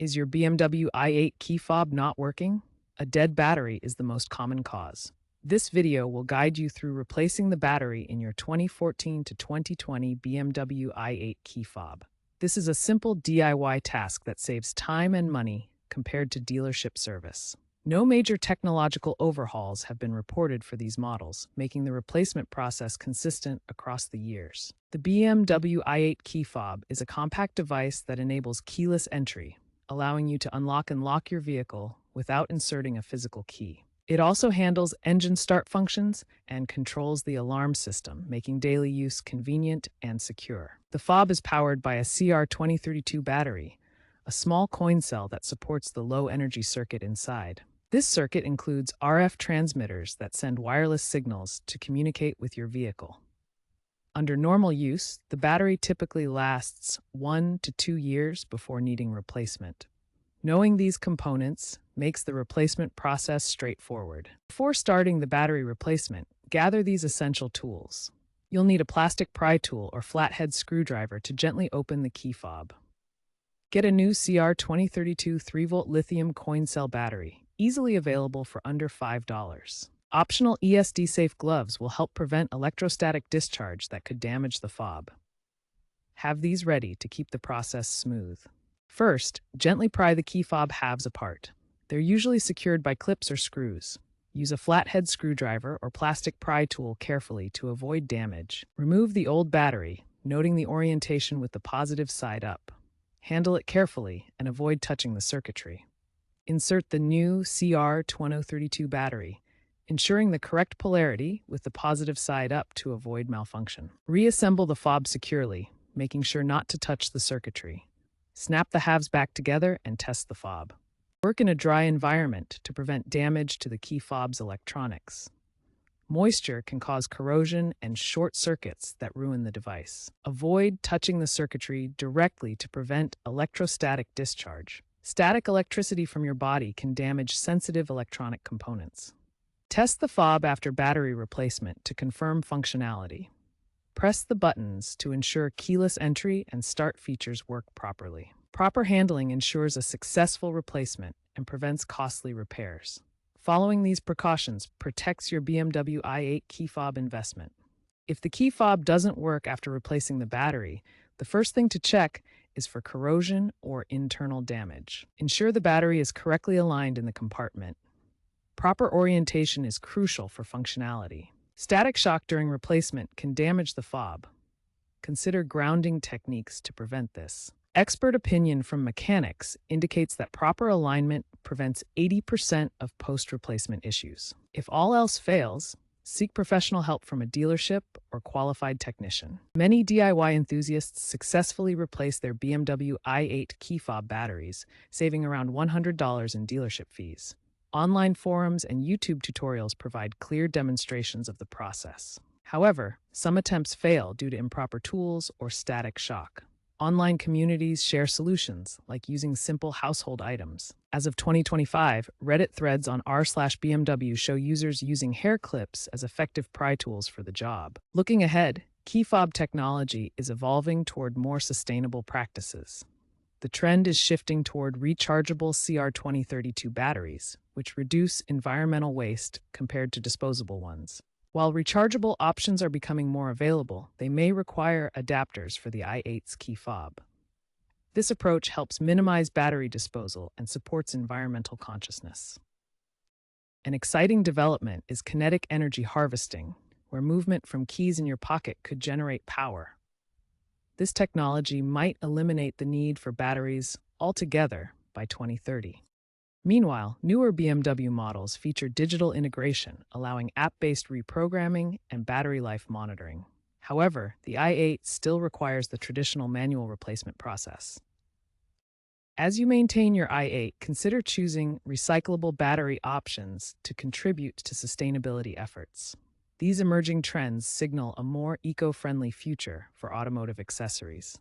Is your BMW i8 key fob not working? A dead battery is the most common cause. This video will guide you through replacing the battery in your 2014 to 2020 BMW i8 key fob. This is a simple DIY task that saves time and money compared to dealership service. No major technological overhauls have been reported for these models, making the replacement process consistent across the years. The BMW i8 key fob is a compact device that enables keyless entry, allowing you to unlock and lock your vehicle without inserting a physical key. It also handles engine start functions and controls the alarm system, making daily use convenient and secure. The fob is powered by a CR2032 battery, a small coin cell that supports the low-energy circuit inside. This circuit includes RF transmitters that send wireless signals to communicate with your vehicle. Under normal use, the battery typically lasts 1 to 2 years before needing replacement. Knowing these components makes the replacement process straightforward. Before starting the battery replacement, gather these essential tools. You'll need a plastic pry tool or flathead screwdriver to gently open the key fob. Get a new CR2032 3-volt lithium coin cell battery, easily available for under $5. Optional ESD-safe gloves will help prevent electrostatic discharge that could damage the fob. Have these ready to keep the process smooth. First, gently pry the key fob halves apart. They're usually secured by clips or screws. Use a flathead screwdriver or plastic pry tool carefully to avoid damage. Remove the old battery, noting the orientation with the positive side up. Handle it carefully and avoid touching the circuitry. Insert the new CR2032 battery, ensuring the correct polarity with the positive side up to avoid malfunction. Reassemble the fob securely, making sure not to touch the circuitry. Snap the halves back together and test the fob. Work in a dry environment to prevent damage to the key fob's electronics. Moisture can cause corrosion and short circuits that ruin the device. Avoid touching the circuitry directly to prevent electrostatic discharge. Static electricity from your body can damage sensitive electronic components. Test the fob after battery replacement to confirm functionality. Press the buttons to ensure keyless entry and start features work properly. Proper handling ensures a successful replacement and prevents costly repairs. Following these precautions protects your BMW i8 key fob investment. If the key fob doesn't work after replacing the battery, the first thing to check is for corrosion or internal damage. Ensure the battery is correctly aligned in the compartment. Proper orientation is crucial for functionality. Static shock during replacement can damage the fob. Consider grounding techniques to prevent this. Expert opinion from mechanics indicates that proper alignment prevents 80% of post-replacement issues. If all else fails, seek professional help from a dealership or qualified technician. Many DIY enthusiasts successfully replace their BMW i8 key fob batteries, saving around $100 in dealership fees. Online forums and YouTube tutorials provide clear demonstrations of the process. However, some attempts fail due to improper tools or static shock. Online communities share solutions, like using simple household items. As of 2025, Reddit threads on r/BMW show users using hair clips as effective pry tools for the job. Looking ahead, key fob technology is evolving toward more sustainable practices. The trend is shifting toward rechargeable CR2032 batteries, which reduce environmental waste compared to disposable ones. While rechargeable options are becoming more available, they may require adapters for the i8's key fob. This approach helps minimize battery disposal and supports environmental consciousness. An exciting development is kinetic energy harvesting, where movement from keys in your pocket could generate power. This technology might eliminate the need for batteries altogether by 2030. Meanwhile, newer BMW models feature digital integration, allowing app-based reprogramming and battery life monitoring. However, the i8 still requires the traditional manual replacement process. As you maintain your i8, consider choosing recyclable battery options to contribute to sustainability efforts. These emerging trends signal a more eco-friendly future for automotive accessories.